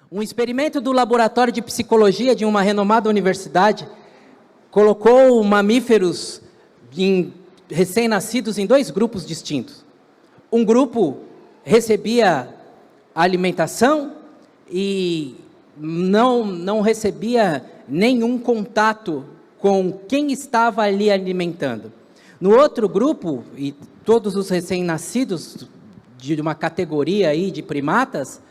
Um experimento do laboratório de psicologia de uma renomada universidade colocou mamíferos recém-nascidos em dois grupos distintos. Um grupo recebia alimentação e não recebia nenhum contato com quem estava ali alimentando. No outro grupo, e todos os recém-nascidos de uma categoria aí de primatas,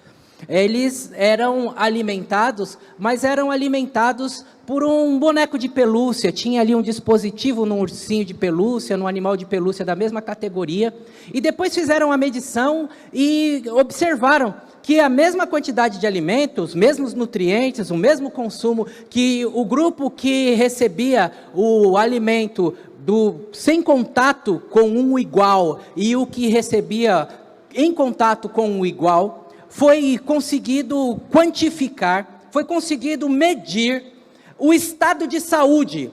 eles eram alimentados, mas eram alimentados por um boneco de pelúcia. Tinha ali um dispositivo num ursinho de pelúcia, num animal de pelúcia da mesma categoria, e depois fizeram a medição e observaram que a mesma quantidade de alimentos, os mesmos nutrientes, o mesmo consumo, que o grupo que recebia o alimento sem contato com um igual e o que recebia em contato com um igual, foi conseguido quantificar, foi conseguido medir o estado de saúde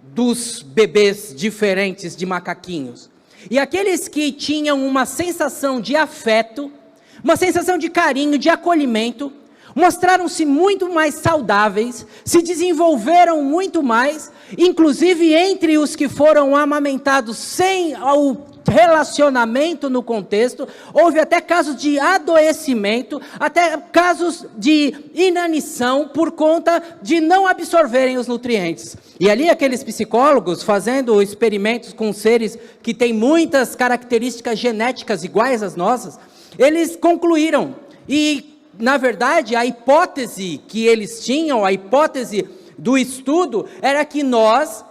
dos bebês diferentes de macaquinhos. E aqueles que tinham uma sensação de afeto, uma sensação de carinho, de acolhimento, mostraram-se muito mais saudáveis, se desenvolveram muito mais, inclusive entre os que foram amamentados sem o relacionamento no contexto, houve até casos de adoecimento, até casos de inanição por conta de não absorverem os nutrientes. E ali aqueles psicólogos fazendo experimentos com seres que têm muitas características genéticas iguais às nossas, eles concluíram, e na verdade a hipótese que eles tinham, a hipótese do estudo, era que nós,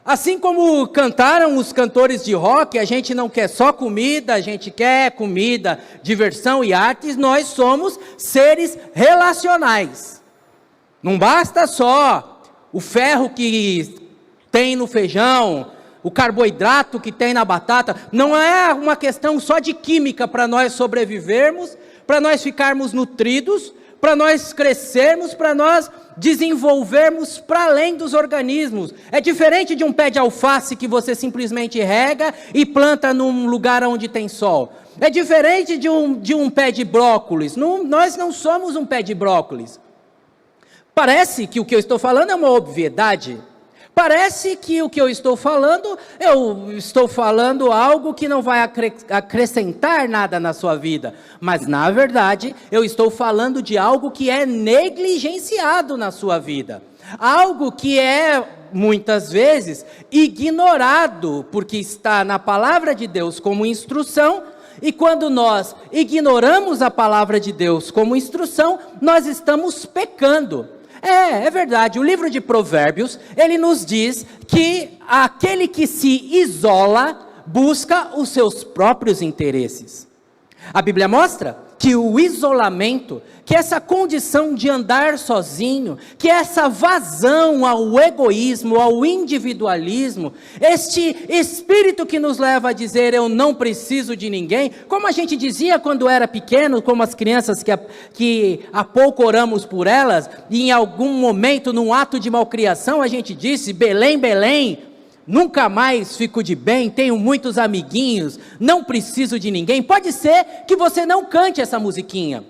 assim como cantaram os cantores de rock, a gente não quer só comida, a gente quer comida, diversão e artes, nós somos seres relacionais. Não basta só o ferro que tem no feijão, o carboidrato que tem na batata, não é uma questão só de química para nós sobrevivermos, para nós ficarmos nutridos, para nós crescermos, para nós desenvolvermos para além dos organismos. É diferente de um pé de alface que você simplesmente rega e planta num lugar onde tem sol. É diferente de um pé de brócolis. Nós não somos um pé de brócolis. Parece que o que eu estou falando é uma obviedade. Parece que o que eu estou falando algo que não vai acrescentar nada na sua vida. Mas, na verdade, eu estou falando de algo que é negligenciado na sua vida. Algo que é, muitas vezes, ignorado, porque está na palavra de Deus como instrução. E quando nós ignoramos a palavra de Deus como instrução, nós estamos pecando. É verdade, o livro de Provérbios, ele nos diz que aquele que se isola, busca os seus próprios interesses. A Bíblia mostra que o isolamento, que essa condição de andar sozinho, que essa vazão ao egoísmo, ao individualismo, este espírito que nos leva a dizer eu não preciso de ninguém, como a gente dizia quando era pequeno, como as crianças que há pouco oramos por elas, e em algum momento, num ato de malcriação, a gente disse, Belém, Belém, nunca mais fico de bem, tenho muitos amiguinhos, não preciso de ninguém. Pode ser que você não cante essa musiquinha.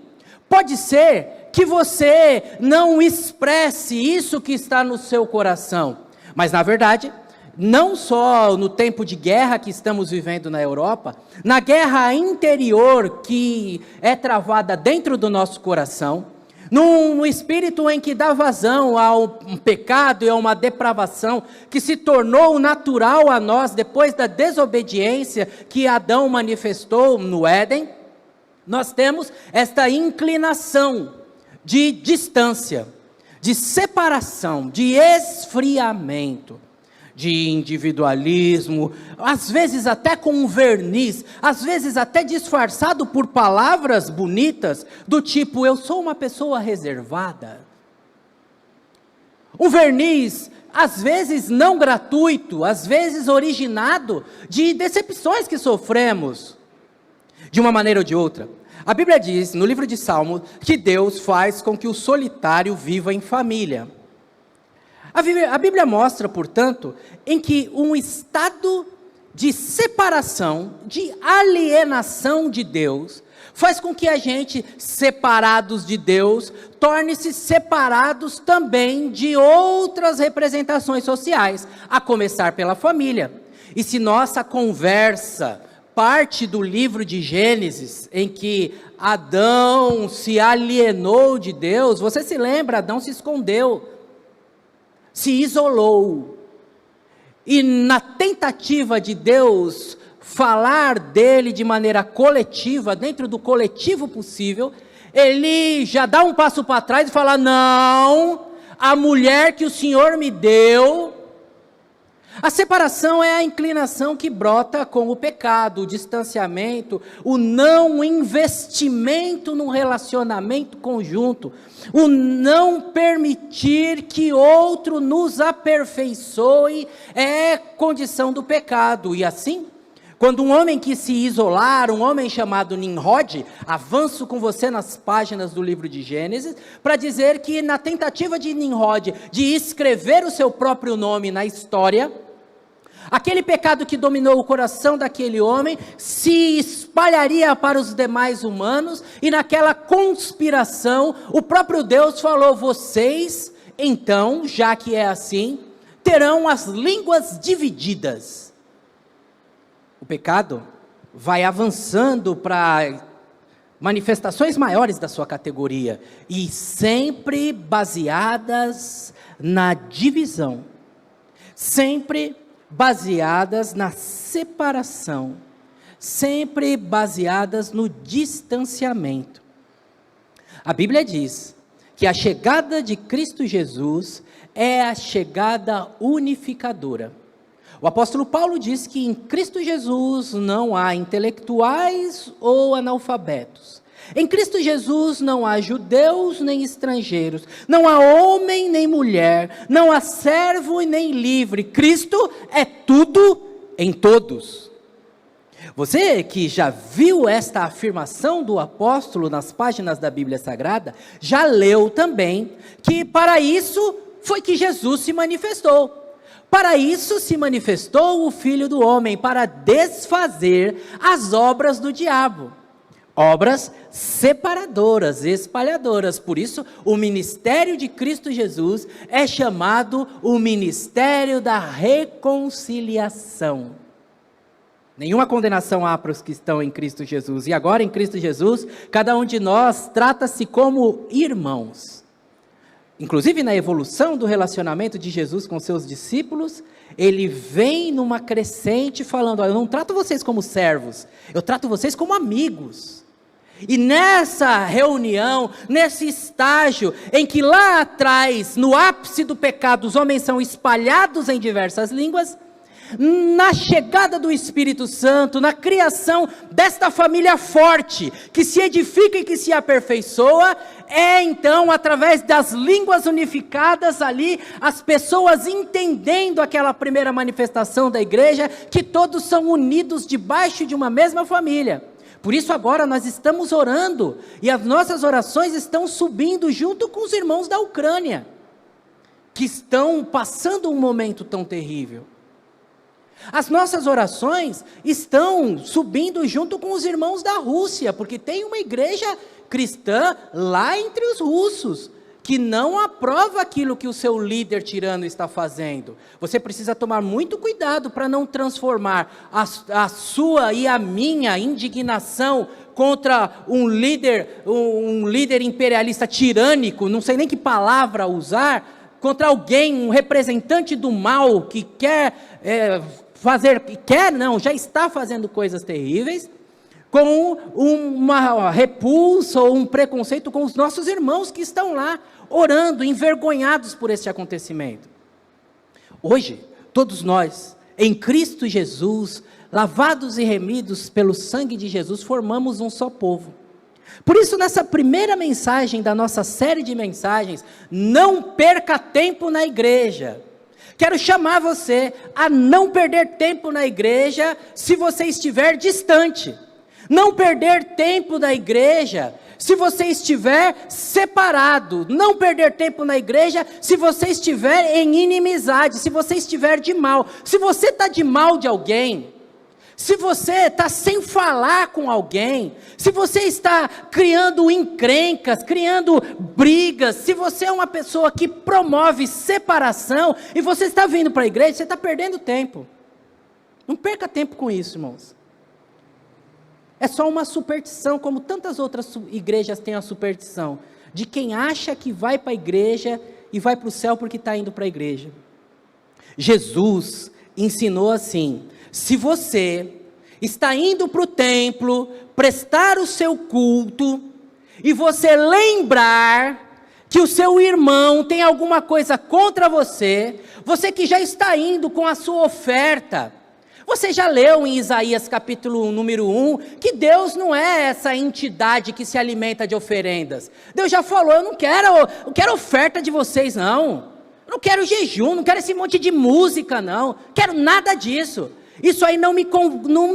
Pode ser que você não expresse isso que está no seu coração. Mas na verdade, não só no tempo de guerra que estamos vivendo na Europa, na guerra interior que é travada dentro do nosso coração, num espírito em que dá vazão a um pecado e a uma depravação que se tornou natural a nós depois da desobediência que Adão manifestou no Éden, nós temos esta inclinação de distância, de separação, de esfriamento, de individualismo, às vezes até com um verniz, às vezes até disfarçado por palavras bonitas, do tipo, eu sou uma pessoa reservada. Um verniz, às vezes não gratuito, às vezes originado de decepções que sofremos, de uma maneira ou de outra. A Bíblia diz, no livro de Salmos, que Deus faz com que o solitário viva em família. A Bíblia mostra, portanto, em que um estado de separação, de alienação de Deus, faz com que a gente, separados de Deus, torne-se separados também de outras representações sociais, a começar pela família. E se nossa conversa parte do livro de Gênesis, em que Adão se alienou de Deus, você se lembra, Adão se escondeu, se isolou, e na tentativa de Deus falar dele de maneira coletiva, dentro do coletivo possível, ele já dá um passo para trás e fala: não, a mulher que o Senhor me deu. A separação é a inclinação que brota com o pecado, o distanciamento, o não investimento no relacionamento conjunto, o não permitir que outro nos aperfeiçoe, é condição do pecado. E assim, quando um homem quis se isolar, um homem chamado Nimrod, avanço com você nas páginas do livro de Gênesis, para dizer que na tentativa de Nimrod de escrever o seu próprio nome na história, aquele pecado que dominou o coração daquele homem se espalharia para os demais humanos, e naquela conspiração, o próprio Deus falou: vocês, então, já que é assim, terão as línguas divididas. O pecado vai avançando para manifestações maiores da sua categoria, e sempre baseadas na divisão, sempre baseadas na separação, sempre baseadas no distanciamento. A Bíblia diz que a chegada de Cristo Jesus é a chegada unificadora. O apóstolo Paulo diz que em Cristo Jesus não há intelectuais ou analfabetos. Em Cristo Jesus não há judeus nem estrangeiros, não há homem nem mulher, não há servo e nem livre. Cristo é tudo em todos. Você que já viu esta afirmação do apóstolo nas páginas da Bíblia Sagrada, já leu também que para isso foi que Jesus se manifestou. Para isso se manifestou o Filho do Homem, para desfazer as obras do diabo. Obras separadoras, espalhadoras. Por isso, o ministério de Cristo Jesus é chamado o ministério da reconciliação. Nenhuma condenação há para os que estão em Cristo Jesus. E agora, em Cristo Jesus, cada um de nós trata-se como irmãos. Inclusive, na evolução do relacionamento de Jesus com seus discípulos, ele vem numa crescente falando: eu não trato vocês como servos, eu trato vocês como amigos. E nessa reunião, nesse estágio, em que lá atrás, no ápice do pecado, os homens são espalhados em diversas línguas, na chegada do Espírito Santo, na criação desta família forte, que se edifica e que se aperfeiçoa, é então através das línguas unificadas ali, as pessoas entendendo aquela primeira manifestação da igreja, que todos são unidos debaixo de uma mesma família. Por isso agora nós estamos orando, e as nossas orações estão subindo junto com os irmãos da Ucrânia, que estão passando um momento tão terrível. As nossas orações estão subindo junto com os irmãos da Rússia, porque tem uma igreja cristã lá entre os russos, que não aprova aquilo que o seu líder tirano está fazendo. Você precisa tomar muito cuidado para não transformar a sua e a minha indignação contra um líder imperialista tirânico, não sei nem que palavra usar, contra alguém, um representante do mal que já está fazendo coisas terríveis, com uma repulsa ou um preconceito com os nossos irmãos que estão lá, orando, envergonhados por este acontecimento. Hoje, todos nós, em Cristo Jesus, lavados e remidos pelo sangue de Jesus, formamos um só povo. Por isso, nessa primeira mensagem da nossa série de mensagens, não perca tempo na igreja. Quero chamar você a não perder tempo na igreja se você estiver distante. Não perder tempo na igreja se você estiver separado. Não perder tempo na igreja se você estiver em inimizade, se você estiver de mal. Se você está de mal de alguém, Se você está sem falar com alguém, se você está criando encrencas, criando brigas, se você é uma pessoa que promove separação, e você está vindo para a igreja, você está perdendo tempo. Não perca tempo com isso, irmãos. É só uma superstição, como tantas outras igrejas têm a superstição, de quem acha que vai para a igreja e vai para o céu porque está indo para a igreja. Jesus ensinou assim: se você está indo para o templo, prestar o seu culto, e você lembrar que o seu irmão tem alguma coisa contra você, você que já está indo com a sua oferta, você já leu em Isaías capítulo número 1, que Deus não é essa entidade que se alimenta de oferendas. Deus já falou: eu não quero oferta de vocês não, eu não quero jejum, não quero esse monte de música não, quero nada disso. Isso aí não me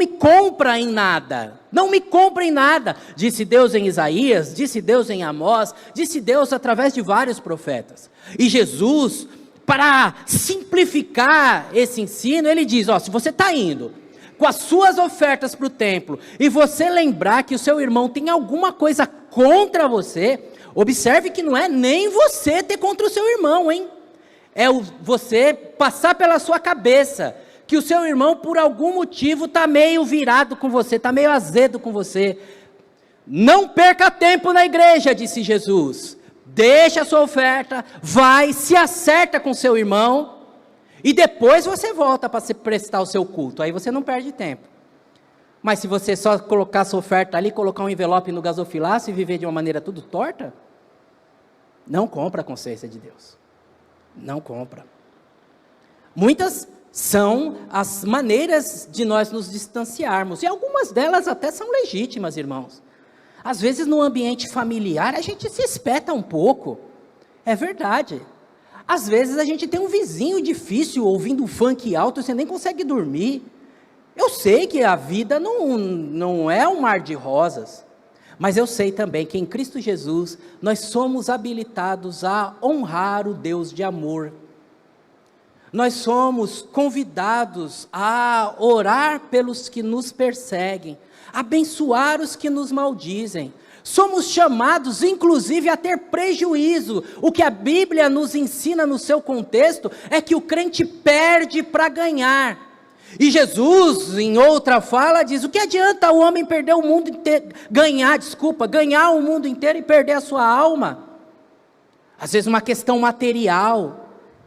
compra em nada, não me compra em nada, disse Deus em Isaías, disse Deus em Amós, disse Deus através de vários profetas. E Jesus, para simplificar esse ensino, ele diz: se você está indo com as suas ofertas para o templo, e você lembrar que o seu irmão tem alguma coisa contra você, observe que não é nem você ter contra o seu irmão, hein? É você passar pela sua cabeça que o seu irmão, por algum motivo, está meio virado com você, está meio azedo com você. Não perca tempo na igreja, disse Jesus. Deixa a sua oferta, vai, se acerta com seu irmão, e depois você volta para se prestar o seu culto, aí você não perde tempo. Mas se você só colocar a sua oferta ali, colocar um envelope no gasofilaço e viver de uma maneira tudo torta, não compra a consciência de Deus. Não compra. Muitas são as maneiras de nós nos distanciarmos, e algumas delas até são legítimas, irmãos. Às vezes no ambiente familiar a gente se espeta um pouco, é verdade. Às vezes a gente tem um vizinho difícil ouvindo um funk alto e você nem consegue dormir. Eu sei que a vida não é um mar de rosas, mas eu sei também que em Cristo Jesus nós somos habilitados a honrar o Deus de amor. Nós somos convidados a orar pelos que nos perseguem, abençoar os que nos maldizem. Somos chamados, inclusive, a ter prejuízo. O que a Bíblia nos ensina no seu contexto é que o crente perde para ganhar. E Jesus, em outra fala, diz: o que adianta o homem perder o mundo inteiro, ganhar o mundo inteiro e perder a sua alma? Às vezes uma questão material,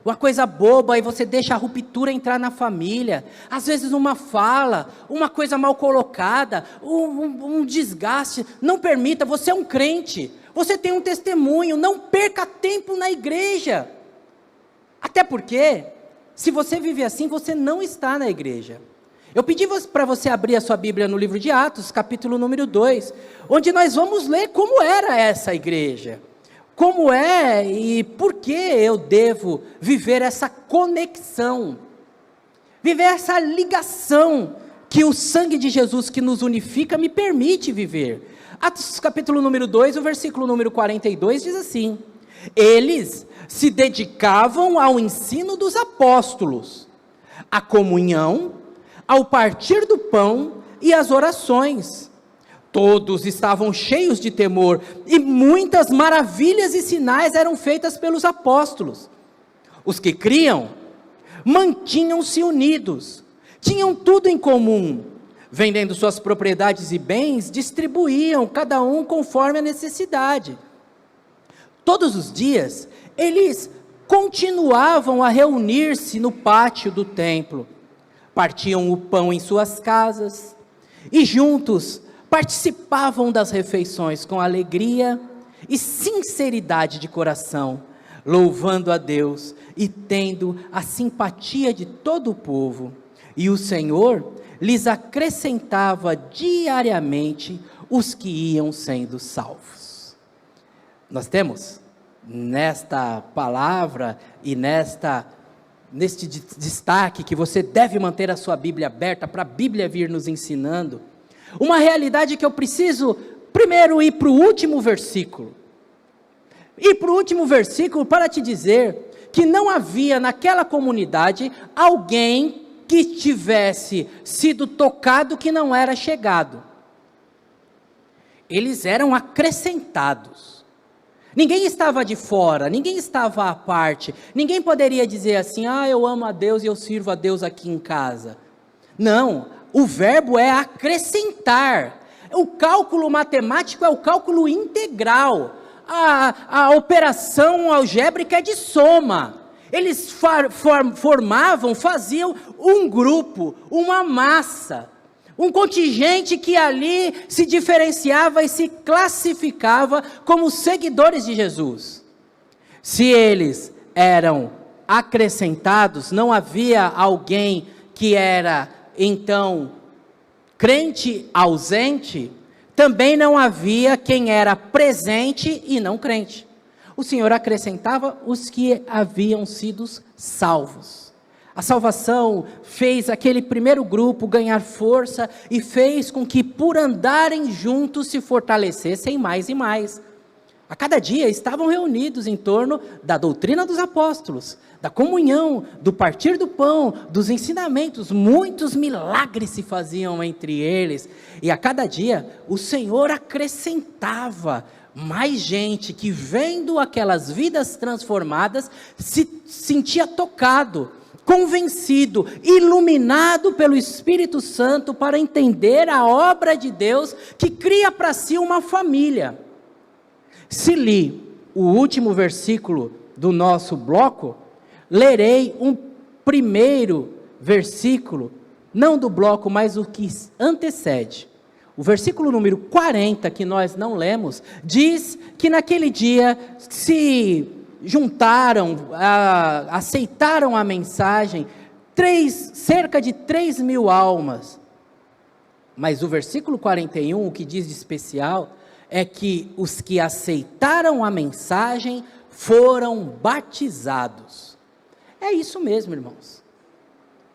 uma coisa boba, e você deixa a ruptura entrar na família. Às vezes uma fala, uma coisa mal colocada, um desgaste. Não permita, você é um crente, você tem um testemunho, não perca tempo na igreja. Até porque, se você vive assim, você não está na igreja. Eu pedi para você abrir a sua Bíblia no livro de Atos, capítulo número 2, onde nós vamos ler como era essa igreja. Como é e por que eu devo viver essa conexão, viver essa ligação que o sangue de Jesus que nos unifica me permite viver. Atos capítulo número 2, o versículo número 42 diz assim: eles se dedicavam ao ensino dos apóstolos, à comunhão, ao partir do pão e às orações. Todos estavam cheios de temor, e muitas maravilhas e sinais eram feitas pelos apóstolos. Os que criam mantinham-se unidos, tinham tudo em comum, vendendo suas propriedades e bens, distribuíam cada um conforme a necessidade. Todos os dias, eles continuavam a reunir-se no pátio do templo, partiam o pão em suas casas, e juntos participavam das refeições com alegria e sinceridade de coração, louvando a Deus e tendo a simpatia de todo o povo. E o Senhor lhes acrescentava diariamente os que iam sendo salvos. Nós temos nesta palavra e neste destaque que você deve manter a sua Bíblia aberta para a Bíblia vir nos ensinando, uma realidade que eu preciso primeiro ir para o último versículo. Ir para o último versículo para te dizer que não havia naquela comunidade alguém que tivesse sido tocado que não era chegado. Eles eram acrescentados. Ninguém estava de fora, ninguém estava à parte. Ninguém poderia dizer assim, eu amo a Deus e eu sirvo a Deus aqui em casa. Não, o verbo é acrescentar. O cálculo matemático é o cálculo integral. A operação algébrica é de soma. Eles faziam um grupo, uma massa, um contingente que ali se diferenciava e se classificava como seguidores de Jesus. Se eles eram acrescentados, não havia alguém que era então crente ausente, também não havia quem era presente e não crente. O Senhor acrescentava os que haviam sido salvos. A salvação fez aquele primeiro grupo ganhar força e fez com que por andarem juntos se fortalecessem mais e mais. A cada dia estavam reunidos em torno da doutrina dos apóstolos, da comunhão, do partir do pão, dos ensinamentos. Muitos milagres se faziam entre eles. E a cada dia o Senhor acrescentava mais gente que, vendo aquelas vidas transformadas, se sentia tocado, convencido, iluminado pelo Espírito Santo para entender a obra de Deus que cria para si uma família. Se li o último versículo do nosso bloco, lerei um primeiro versículo, não do bloco, mas o que antecede. O versículo número 40, que nós não lemos, diz que naquele dia se juntaram, aceitaram a mensagem, cerca de 3.000 almas. Mas o versículo 41, o que diz de especial, é que os que aceitaram a mensagem foram batizados. É isso mesmo, irmãos.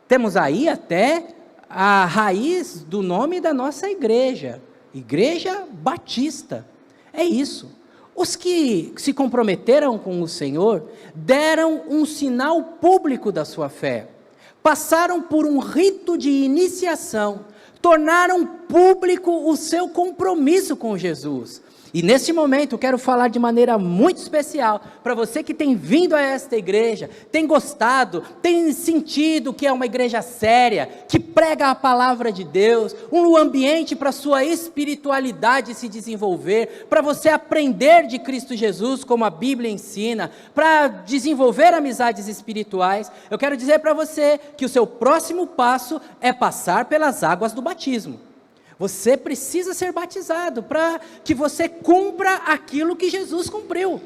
Temos aí até a raiz do nome da nossa igreja, Igreja Batista. É isso. Os que se comprometeram com o Senhor deram um sinal público da sua fé, passaram por um rito de iniciação, tornaram público o seu compromisso com Jesus. E nesse momento eu quero falar de maneira muito especial para você que tem vindo a esta igreja, tem gostado, tem sentido que é uma igreja séria, que prega a palavra de Deus, um ambiente para a sua espiritualidade se desenvolver, para você aprender de Cristo Jesus como a Bíblia ensina, para desenvolver amizades espirituais. Eu quero dizer para você que o seu próximo passo é passar pelas águas do batismo. Você precisa ser batizado para que você cumpra aquilo que Jesus cumpriu.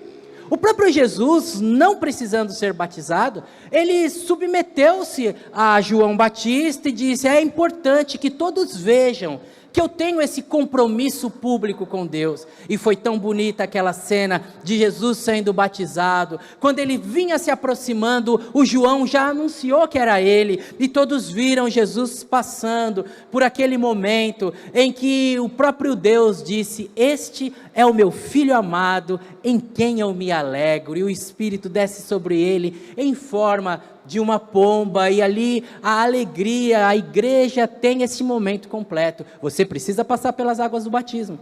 O próprio Jesus, não precisando ser batizado, ele submeteu-se a João Batista e disse: é importante que todos vejam que eu tenho esse compromisso público com Deus. E foi tão bonita aquela cena de Jesus sendo batizado. Quando ele vinha se aproximando, o João já anunciou que era ele, e todos viram Jesus passando por aquele momento em que o próprio Deus disse: este é o meu filho amado, em quem eu me alegro. E o Espírito desce sobre ele em forma de uma pomba, e ali a alegria, a igreja tem esse momento completo. Você precisa passar pelas águas do batismo,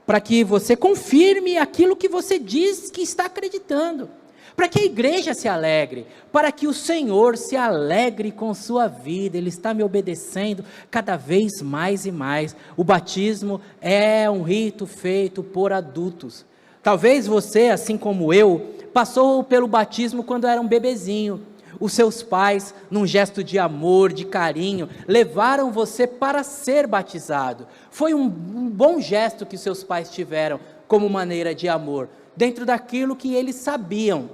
para que você confirme aquilo que você diz que está acreditando, para que a igreja se alegre, para que o Senhor se alegre com sua vida. Ele está me obedecendo cada vez mais e mais. O batismo é um rito feito por adultos. Talvez você, assim como eu, passou pelo batismo quando era um bebezinho. Os seus pais, num gesto de amor, de carinho, levaram você para ser batizado. Foi um bom gesto que seus pais tiveram como maneira de amor, dentro daquilo que eles sabiam.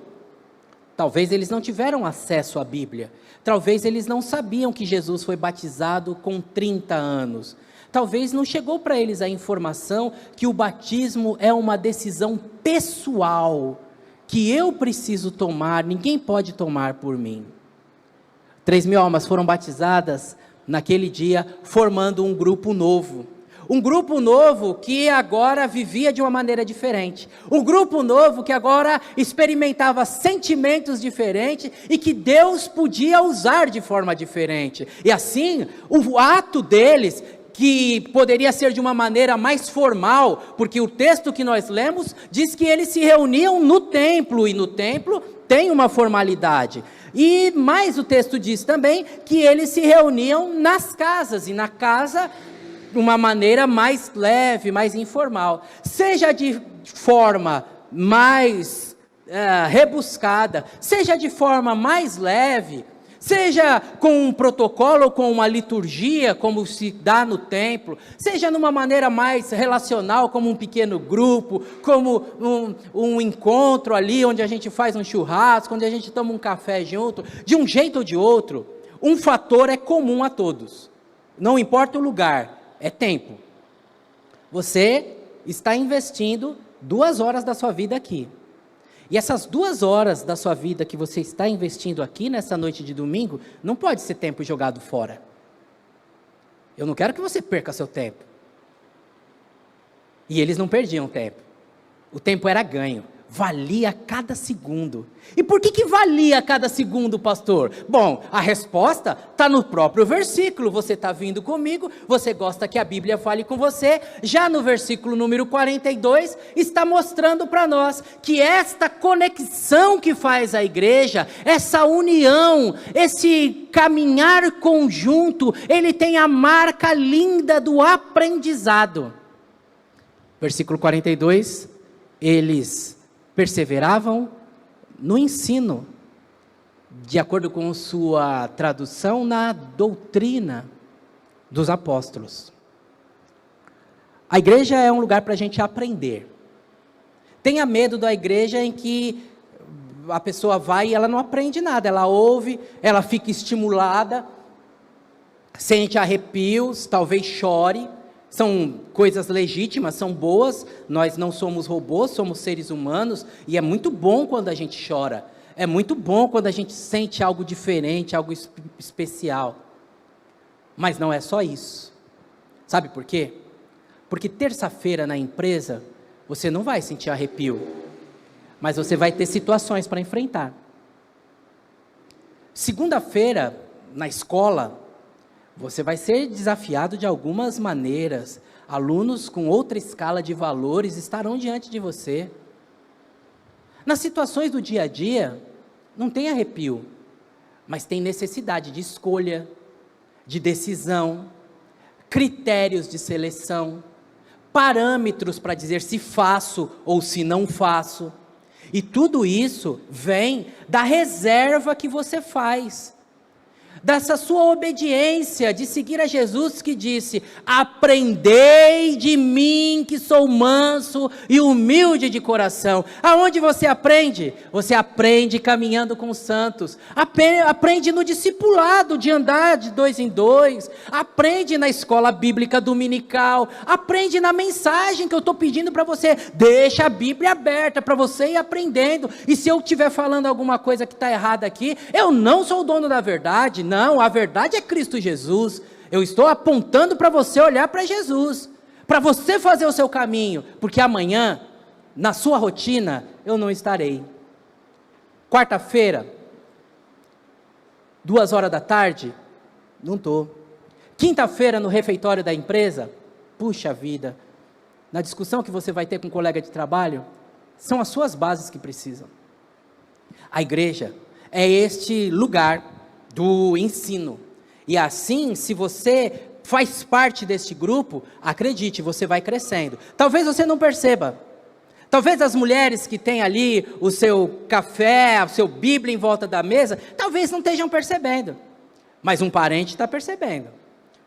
Talvez eles não tiveram acesso à Bíblia, talvez eles não sabiam que Jesus foi batizado com 30 anos. Talvez não chegou para eles a informação que o batismo é uma decisão pessoal, que eu preciso tomar, ninguém pode tomar por mim. 3.000 almas foram batizadas naquele dia, formando um grupo novo. Um grupo novo que agora vivia de uma maneira diferente. Um grupo novo que agora experimentava sentimentos diferentes e que Deus podia usar de forma diferente. E assim, o ato deles, que poderia ser de uma maneira mais formal, porque o texto que nós lemos diz que eles se reuniam no templo, e no templo tem uma formalidade. E mais o texto diz também que eles se reuniam nas casas, e na casa uma maneira mais leve, mais informal, seja de forma mais rebuscada, seja de forma mais leve, seja com um protocolo ou com uma liturgia, como se dá no templo, seja numa maneira mais relacional, como um pequeno grupo, como um encontro ali, onde a gente faz um churrasco, onde a gente toma um café junto, de um jeito ou de outro, um fator é comum a todos, não importa o lugar, é tempo. Você está investindo 2 horas da sua vida aqui. E essas 2 horas da sua vida que você está investindo aqui nessa noite de domingo, não pode ser tempo jogado fora. Eu não quero que você perca seu tempo. E eles não perdiam tempo. O tempo era ganho. Valia cada segundo. E por que valia cada segundo, pastor? Bom, a resposta está no próprio versículo. Você está vindo comigo, você gosta que a Bíblia fale com você. Já no versículo número 42, está mostrando para nós que esta conexão que faz a igreja, essa união, esse caminhar conjunto, ele tem a marca linda do aprendizado. Versículo 42, eles perseveravam no ensino, de acordo com sua tradução, na doutrina dos apóstolos. A igreja é um lugar para a gente aprender. Tenha medo da igreja em que a pessoa vai e ela não aprende nada, ela ouve, ela fica estimulada, sente arrepios, talvez chore. São coisas legítimas, são boas, nós não somos robôs, somos seres humanos, e é muito bom quando a gente chora, é muito bom quando a gente sente algo diferente, algo especial, mas não é só isso, sabe por quê? Porque terça-feira na empresa, você não vai sentir arrepio, mas você vai ter situações para enfrentar. Segunda-feira, na escola, você vai ser desafiado de algumas maneiras. Alunos com outra escala de valores estarão diante de você. Nas situações do dia a dia, não tem arrepio, mas tem necessidade de escolha, de decisão, critérios de seleção, parâmetros para dizer se faço ou se não faço. E tudo isso vem da reserva que você faz, dessa sua obediência, de seguir a Jesus que disse: aprendei de mim que sou manso e humilde de coração. Aonde você aprende? Você aprende caminhando com os santos, aprende no discipulado, de andar de 2 em 2, aprende na escola bíblica dominical, aprende na mensagem que eu estou pedindo para você. Deixa a Bíblia aberta para você ir aprendendo, e se eu estiver falando alguma coisa que está errada aqui, eu não sou o dono da verdade. Não, a verdade é Cristo Jesus. Eu estou apontando para você olhar para Jesus, para você fazer o seu caminho, porque amanhã, na sua rotina, eu não estarei. Quarta-feira, 2 horas da tarde, não estou. Quinta-feira, no refeitório da empresa, puxa vida, na discussão que você vai ter com um colega de trabalho, são as suas bases que precisam. A igreja é este lugar do ensino, e assim, se você faz parte deste grupo, acredite, você vai crescendo. Talvez você não perceba, talvez as mulheres que têm ali o seu café, o seu Bíblia em volta da mesa, talvez não estejam percebendo, mas um parente está percebendo,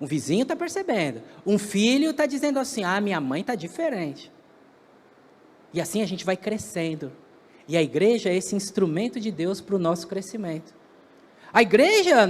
um vizinho está percebendo, um filho está dizendo assim: ah, minha mãe está diferente, e assim a gente vai crescendo, e a igreja é esse instrumento de Deus para o nosso crescimento. A igreja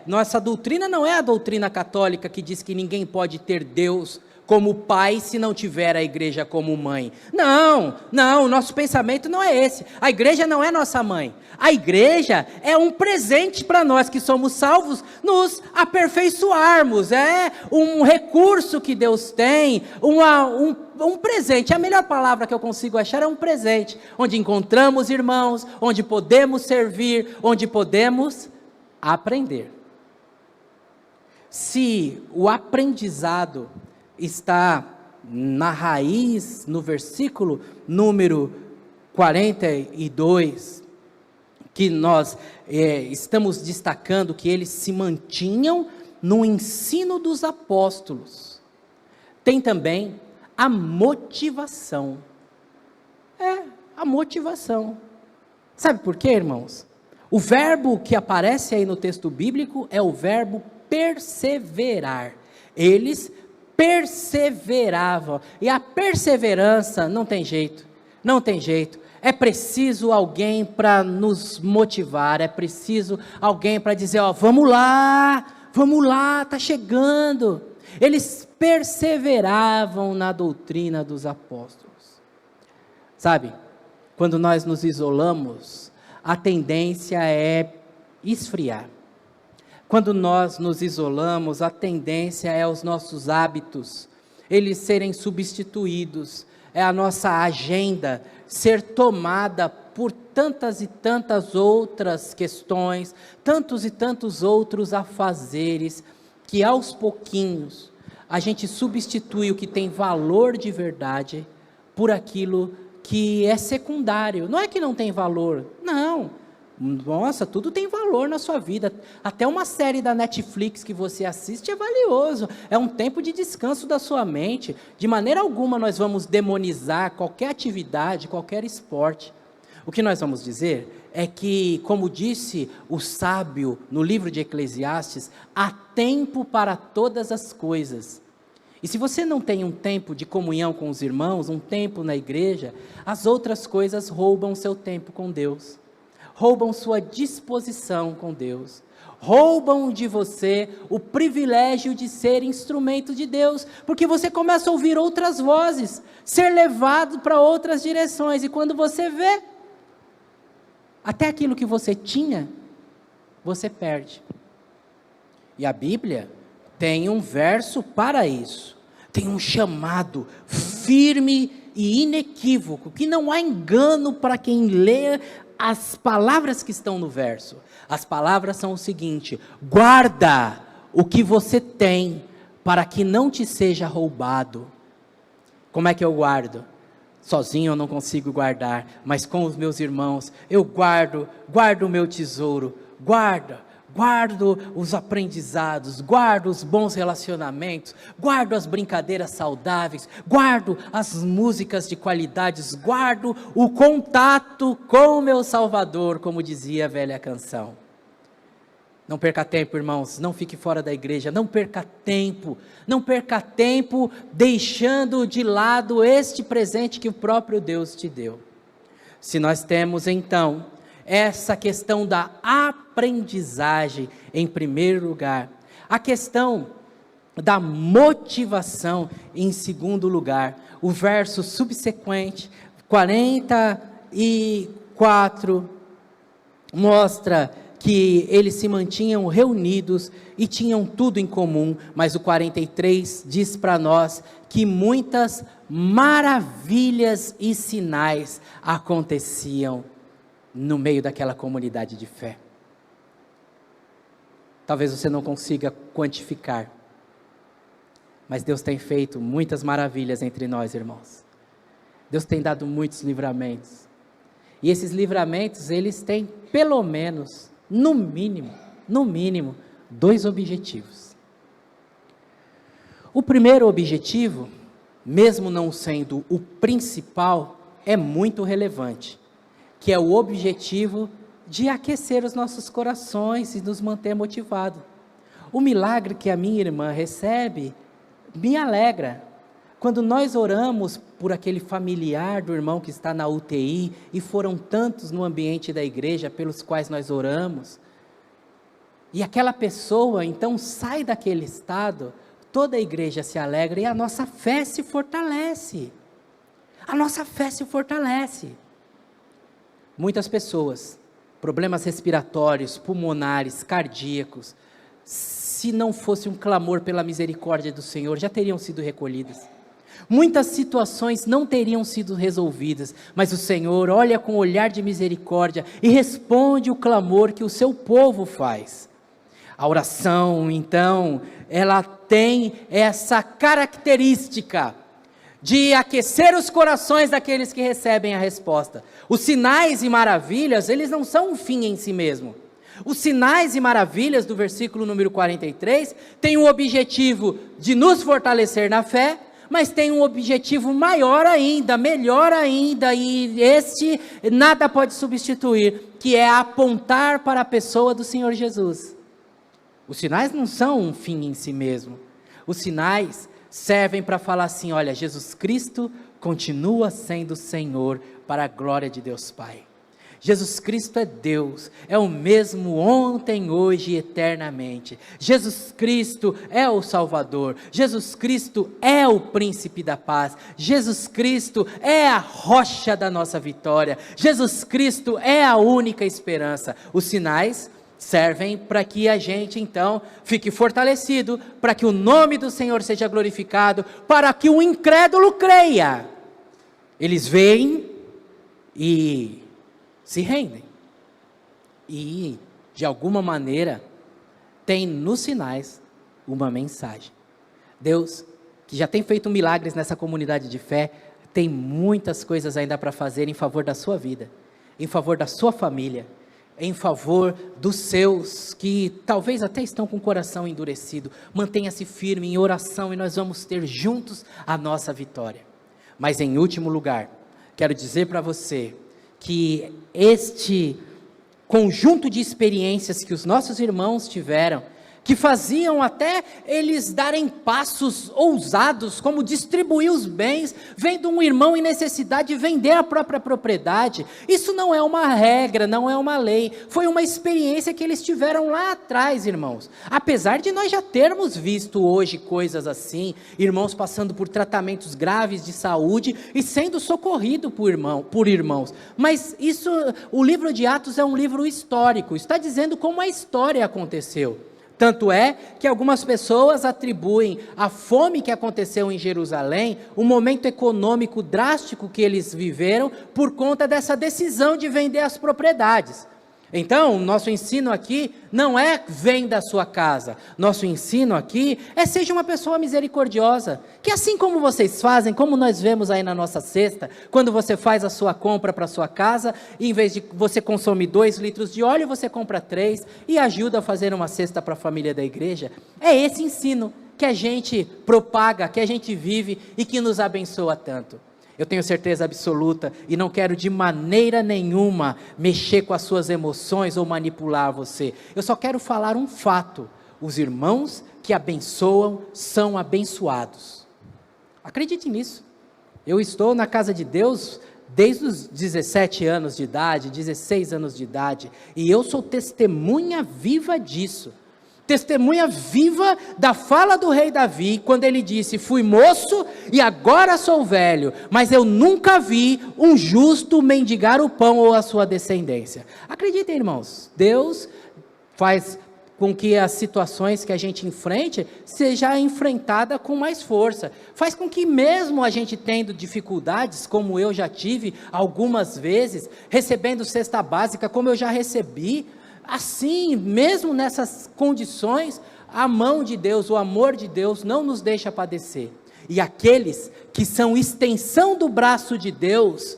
nossa doutrina não é a doutrina católica que diz que ninguém pode ter Deus como pai se não tiver a igreja como mãe. Não, o nosso pensamento não é esse. A igreja não é nossa mãe. A igreja é um presente para nós que somos salvos, nos aperfeiçoarmos. É um recurso que Deus tem, um presente. A melhor palavra que eu consigo achar é um presente, onde encontramos irmãos, onde podemos servir, onde podemos aprender. Se o aprendizado está na raiz, no versículo número 42, que nós estamos destacando que eles se mantinham no ensino dos apóstolos, tem também a motivação. A motivação. Sabe por quê, irmãos? O verbo que aparece aí no texto bíblico é o verbo perseverar. Eles perseveravam. E a perseverança não tem jeito. É preciso alguém para nos motivar. É preciso alguém para dizer, vamos lá, está chegando. Eles perseveravam na doutrina dos apóstolos. Sabe, quando nós nos isolamos, a tendência é esfriar. Quando nós nos isolamos, a tendência é os nossos hábitos, eles serem substituídos, é a nossa agenda ser tomada por tantas e tantas outras questões, tantos e tantos outros afazeres, que aos pouquinhos, a gente substitui o que tem valor de verdade, por aquilo que é secundário. Não é que não tem valor, não. Nossa, tudo tem valor na sua vida, até uma série da Netflix que você assiste é valioso, é um tempo de descanso da sua mente. De maneira alguma nós vamos demonizar qualquer atividade, qualquer esporte. O que nós vamos dizer é que, como disse o sábio no livro de Eclesiastes, há tempo para todas as coisas. E se você não tem um tempo de comunhão com os irmãos, um tempo na igreja, as outras coisas roubam seu tempo com Deus. Roubam sua disposição com Deus, roubam de você o privilégio de ser instrumento de Deus, porque você começa a ouvir outras vozes, ser levado para outras direções, e quando você vê, até aquilo que você tinha, você perde. E a Bíblia tem um verso para isso, tem um chamado firme e inequívoco, que não há engano para quem lê as palavras que estão no verso. As palavras são o seguinte: guarda o que você tem, para que não te seja roubado. Como é que eu guardo? Sozinho eu não consigo guardar, mas com os meus irmãos, eu guardo o meu tesouro, guardo os aprendizados, guardo os bons relacionamentos, guardo as brincadeiras saudáveis, guardo as músicas de qualidades, guardo o contato com o meu Salvador, como dizia a velha canção. Não perca tempo, irmãos, não fique fora da igreja, não perca tempo deixando de lado este presente que o próprio Deus te deu. Se nós temos então essa questão da aprendizagem em primeiro lugar, a questão da motivação em segundo lugar, o verso subsequente, 44, mostra que eles se mantinham reunidos e tinham tudo em comum, mas o 43 diz para nós que muitas maravilhas e sinais aconteciam no meio daquela comunidade de fé. Talvez você não consiga quantificar, mas Deus tem feito muitas maravilhas entre nós, irmãos. Deus tem dado muitos livramentos, e esses livramentos, eles têm pelo menos, no mínimo, 2 objetivos. O primeiro objetivo, mesmo não sendo o principal, é muito relevante, que é o objetivo de aquecer os nossos corações e nos manter motivados. O milagre que a minha irmã recebe me alegra. Quando nós oramos por aquele familiar do irmão que está na UTI, e foram tantos no ambiente da igreja pelos quais nós oramos, e aquela pessoa então sai daquele estado toda a igreja se alegra e a nossa fé se fortalece. A nossa fé se fortalece. Muitas pessoas, problemas respiratórios, pulmonares, cardíacos, se não fosse um clamor pela misericórdia do Senhor, já teriam sido recolhidas. Muitas situações não teriam sido resolvidas, mas o Senhor olha com olhar de misericórdia e responde o clamor que o seu povo faz. A oração, então, ela tem essa característica de aquecer os corações daqueles que recebem a resposta. Os sinais e maravilhas, eles não são um fim em si mesmo. Os sinais e maravilhas do versículo número 43 têm o objetivo de nos fortalecer na fé, mas tem um objetivo maior ainda, melhor ainda, e este nada pode substituir, que é apontar para a pessoa do Senhor Jesus. Os sinais não são um fim em si mesmo. Os sinais servem para falar assim, olha, Jesus Cristo continua sendo Senhor para a glória de Deus Pai. Jesus Cristo é Deus, é o mesmo ontem, hoje e eternamente. Jesus Cristo é o Salvador, Jesus Cristo é o príncipe da paz, Jesus Cristo é a rocha da nossa vitória, Jesus Cristo é a única esperança. Os sinais servem para que a gente então fique fortalecido, para que o nome do Senhor seja glorificado, para que o incrédulo creia. Eles veem e se rendem, e de alguma maneira tem nos sinais uma mensagem. Deus, que já tem feito milagres nessa comunidade de fé, tem muitas coisas ainda para fazer em favor da sua vida, em favor da sua família, em favor dos seus, que talvez até estão com o coração endurecido. Mantenha-se firme em oração e nós vamos ter juntos a nossa vitória. Mas em último lugar, quero dizer para você, que este conjunto de experiências que os nossos irmãos tiveram, que faziam até eles darem passos ousados, como distribuir os bens, vendo um irmão em necessidade vender a própria propriedade, isso não é uma regra, não é uma lei, foi uma experiência que eles tiveram lá atrás, irmãos. Apesar de nós já termos visto hoje coisas assim, irmãos passando por tratamentos graves de saúde e sendo socorrido por irmãos, mas isso, o livro de Atos é um livro histórico, está dizendo como a história aconteceu. Tanto é que algumas pessoas atribuem a fome que aconteceu em Jerusalém, o momento econômico drástico que eles viveram, por conta dessa decisão de vender as propriedades. Então, o nosso ensino aqui não é venda a sua casa, nosso ensino aqui é seja uma pessoa misericordiosa, que assim como vocês fazem, como nós vemos aí na nossa cesta, quando você faz a sua compra para a sua casa, em vez de você consumir 2 litros de óleo, você compra 3 e ajuda a fazer uma cesta para a família da igreja. É esse ensino que a gente propaga, que a gente vive e que nos abençoa tanto. Eu tenho certeza absoluta e não quero de maneira nenhuma mexer com as suas emoções ou manipular você. Eu só quero falar um fato: os irmãos que abençoam são abençoados. Acredite nisso. Eu estou na casa de Deus desde os 17 anos de idade, 16 anos de idade, e eu sou testemunha viva disso. Testemunha viva da fala do rei Davi, quando ele disse, fui moço e agora sou velho, mas eu nunca vi um justo mendigar o pão ou a sua descendência. Acreditem, irmãos, Deus faz com que as situações que a gente enfrente, seja enfrentada com mais força, faz com que mesmo a gente tendo dificuldades, como eu já tive algumas vezes, recebendo cesta básica, como eu já recebi, assim, mesmo nessas condições, a mão de Deus, o amor de Deus não nos deixa padecer. E aqueles que são extensão do braço de Deus,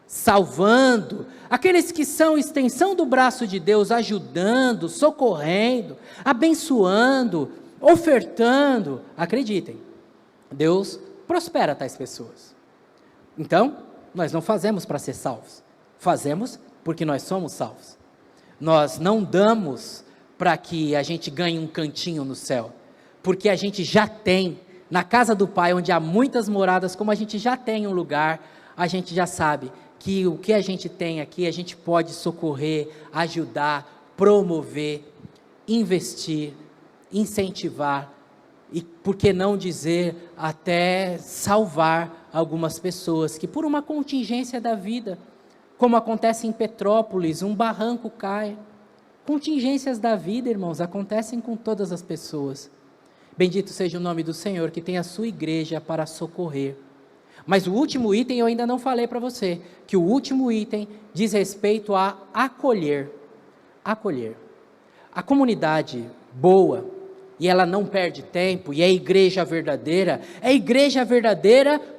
salvando, aqueles que são extensão do braço de Deus, ajudando, socorrendo, abençoando, ofertando, acreditem, Deus prospera tais pessoas. Então, nós não fazemos para ser salvos, fazemos porque nós somos salvos. Nós não damos para que a gente ganhe um cantinho no céu, porque a gente já tem, na casa do Pai, onde há muitas moradas, como a gente já tem um lugar, a gente já sabe que o que a gente tem aqui, a gente pode socorrer, ajudar, promover, investir, incentivar, e por que não dizer até salvar algumas pessoas que por uma contingência da vida, como acontece em Petrópolis, um barranco cai. Contingências da vida, irmãos, acontecem com todas as pessoas. Bendito seja o nome do Senhor, que tem a sua igreja para socorrer. Mas o último item eu ainda não falei para você, que o último item diz respeito a acolher. Acolher. A comunidade boa, e ela não perde tempo, e é igreja verdadeira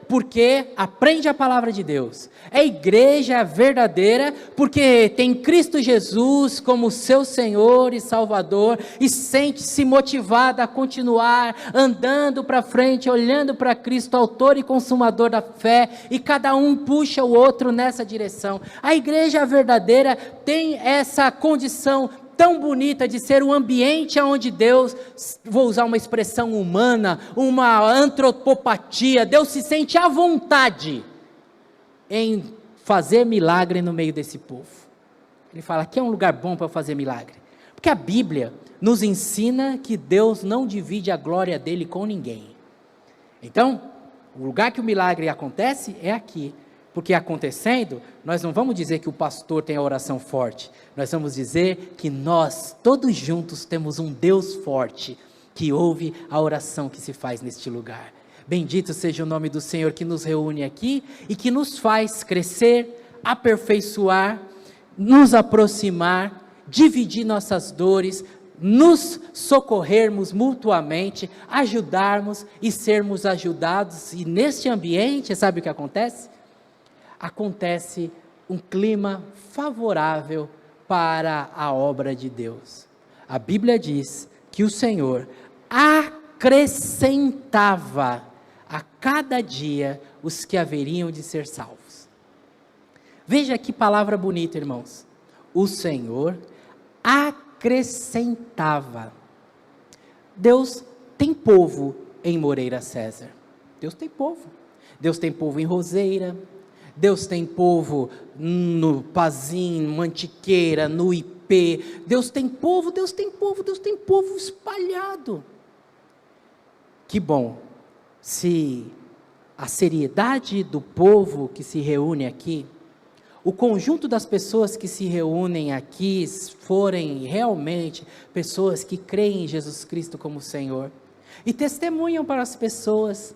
porque aprende a palavra de Deus, é igreja verdadeira porque tem Cristo Jesus como seu Senhor e Salvador, e sente-se motivada a continuar andando para frente, olhando para Cristo, autor e consumador da fé, e cada um puxa o outro nessa direção. A igreja verdadeira tem essa condição tão bonita de ser um ambiente onde Deus, vou usar uma expressão humana, uma antropopatia, Deus se sente à vontade em fazer milagre no meio desse povo. Ele fala, aqui é um lugar bom para fazer milagre, porque a Bíblia nos ensina que Deus não divide a glória dele com ninguém. Então, o lugar que o milagre acontece é aqui, porque acontecendo, nós não vamos dizer que o pastor tem a oração forte, nós vamos dizer que nós, todos juntos, temos um Deus forte, que ouve a oração que se faz neste lugar. Bendito seja o nome do Senhor que nos reúne aqui, e que nos faz crescer, aperfeiçoar, nos aproximar, dividir nossas dores, nos socorrermos mutuamente, ajudarmos e sermos ajudados, e neste ambiente, sabe o que acontece? Acontece um clima favorável para a obra de Deus. A Bíblia diz que o Senhor acrescentava a cada dia os que haveriam de ser salvos. Veja que palavra bonita, irmãos. O Senhor acrescentava. Deus tem povo em Moreira César. Deus tem povo. Deus tem povo em Roseira. Deus tem povo no Pazim, Mantiqueira, no IP, Deus tem povo espalhado. Que bom, se a seriedade do povo que se reúne aqui, o conjunto das pessoas que se reúnem aqui, forem realmente pessoas que creem em Jesus Cristo como Senhor, e testemunham para as pessoas,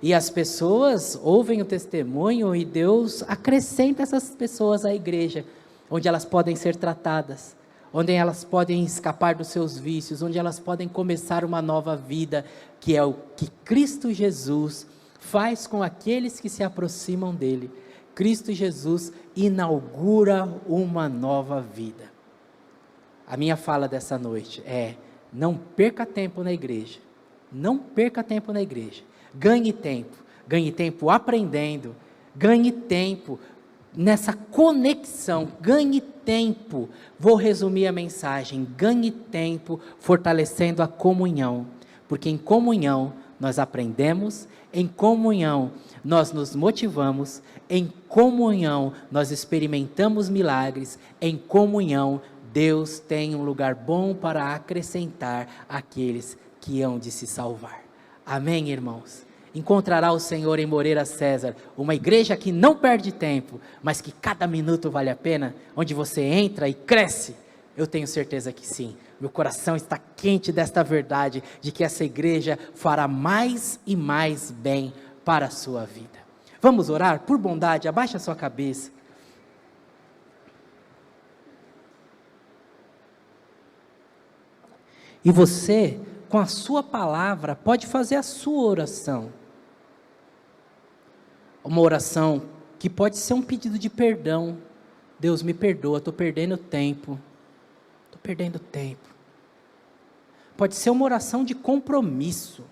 e as pessoas ouvem o testemunho, e Deus acrescenta essas pessoas à igreja, onde elas podem ser tratadas, onde elas podem escapar dos seus vícios, onde elas podem começar uma nova vida, que é o que Cristo Jesus faz com aqueles que se aproximam dele. Cristo Jesus inaugura uma nova vida. A minha fala dessa noite é: não perca tempo na igreja, não perca tempo na igreja. Ganhe tempo aprendendo, ganhe tempo nessa conexão, ganhe tempo, vou resumir a mensagem, ganhe tempo fortalecendo a comunhão, porque em comunhão nós aprendemos, em comunhão nós nos motivamos, em comunhão nós experimentamos milagres, em comunhão Deus tem um lugar bom para acrescentar àqueles que hão de se salvar. Amém, irmãos? Encontrará o Senhor em Moreira César, uma igreja que não perde tempo, mas que cada minuto vale a pena, onde você entra e cresce. Eu tenho certeza que sim. Meu coração está quente desta verdade, de que essa igreja fará mais e mais bem para a sua vida. Vamos orar? Por bondade, abaixe a sua cabeça. E você, com a sua palavra, pode fazer a sua oração. Uma oração que pode ser um pedido de perdão. Deus, me perdoa, estou perdendo tempo. Estou perdendo tempo. Pode ser uma oração de compromisso.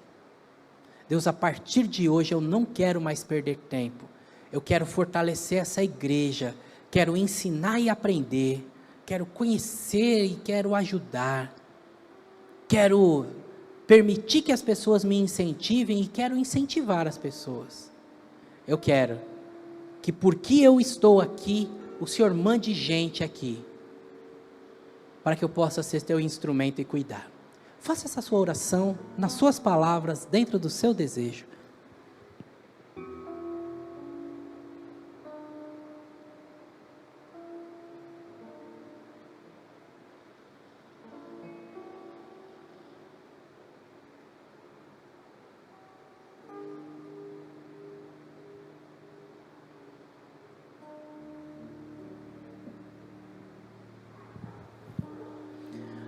Deus, a partir de hoje eu não quero mais perder tempo. Eu quero fortalecer essa igreja. Quero ensinar e aprender. Quero conhecer e quero ajudar. Quero permitir que as pessoas me incentivem e quero incentivar as pessoas. Eu quero que porque eu estou aqui, o Senhor mande gente aqui, para que eu possa ser teu instrumento e cuidar. Faça essa sua oração nas suas palavras, dentro do seu desejo.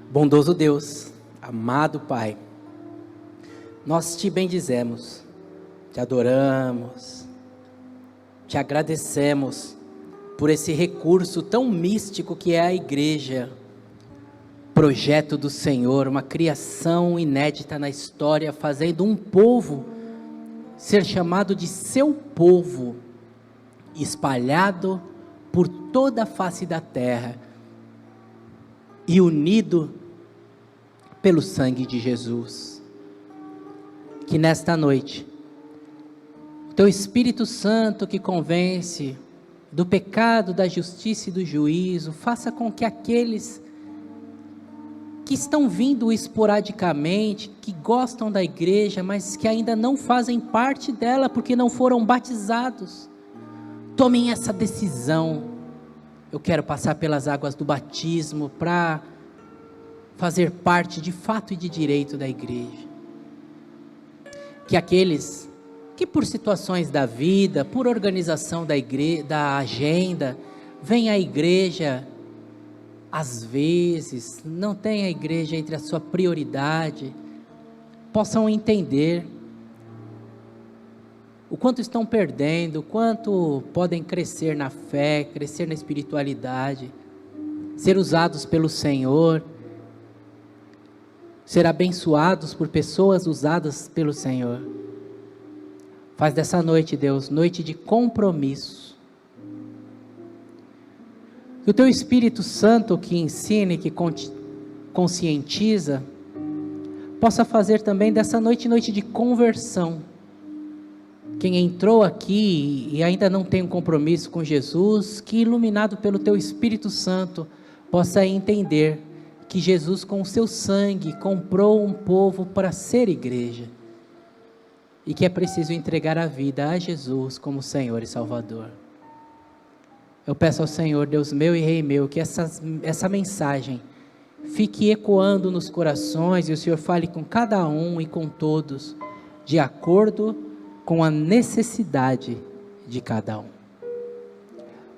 Bondoso Deus, amado Pai, nós te bendizemos, te adoramos, te agradecemos por esse recurso tão místico que é a igreja, projeto do Senhor, uma criação inédita na história, fazendo um povo ser chamado de seu povo, espalhado por toda a face da terra e unido pelo sangue de Jesus. Que nesta noite, o teu Espírito Santo que convence do pecado, da justiça e do juízo, faça com que aqueles que estão vindo esporadicamente, que gostam da igreja, mas que ainda não fazem parte dela porque não foram batizados, tomem essa decisão. Eu quero passar pelas águas do batismo para fazer parte de fato e de direito da igreja. Que aqueles que por situações da vida, por organização da agenda, vêm à igreja, às vezes, não tem a igreja entre a sua prioridade, possam entender o quanto estão perdendo, o quanto podem crescer na fé, crescer na espiritualidade, ser usados pelo Senhor, ser abençoados por pessoas usadas pelo Senhor. Faz dessa noite, Deus, noite de compromisso. Que o teu Espírito Santo que ensina e que conscientiza, possa fazer também dessa noite, noite de conversão. Quem entrou aqui e ainda não tem um compromisso com Jesus, que iluminado pelo teu Espírito Santo, possa entender que Jesus com o seu sangue comprou um povo para ser igreja, e que é preciso entregar a vida a Jesus como Senhor e Salvador. Eu peço ao Senhor, Deus meu e Rei meu, que essa mensagem fique ecoando nos corações, e o Senhor fale com cada um e com todos, de acordo com a necessidade de cada um.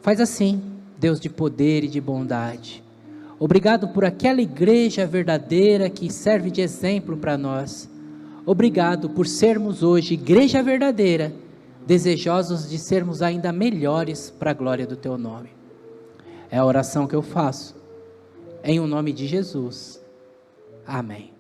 Faz assim, Deus de poder e de bondade. Obrigado por aquela igreja verdadeira que serve de exemplo para nós. Obrigado por sermos hoje igreja verdadeira, desejosos de sermos ainda melhores para a glória do teu nome. É a oração que eu faço, em o nome de Jesus. Amém.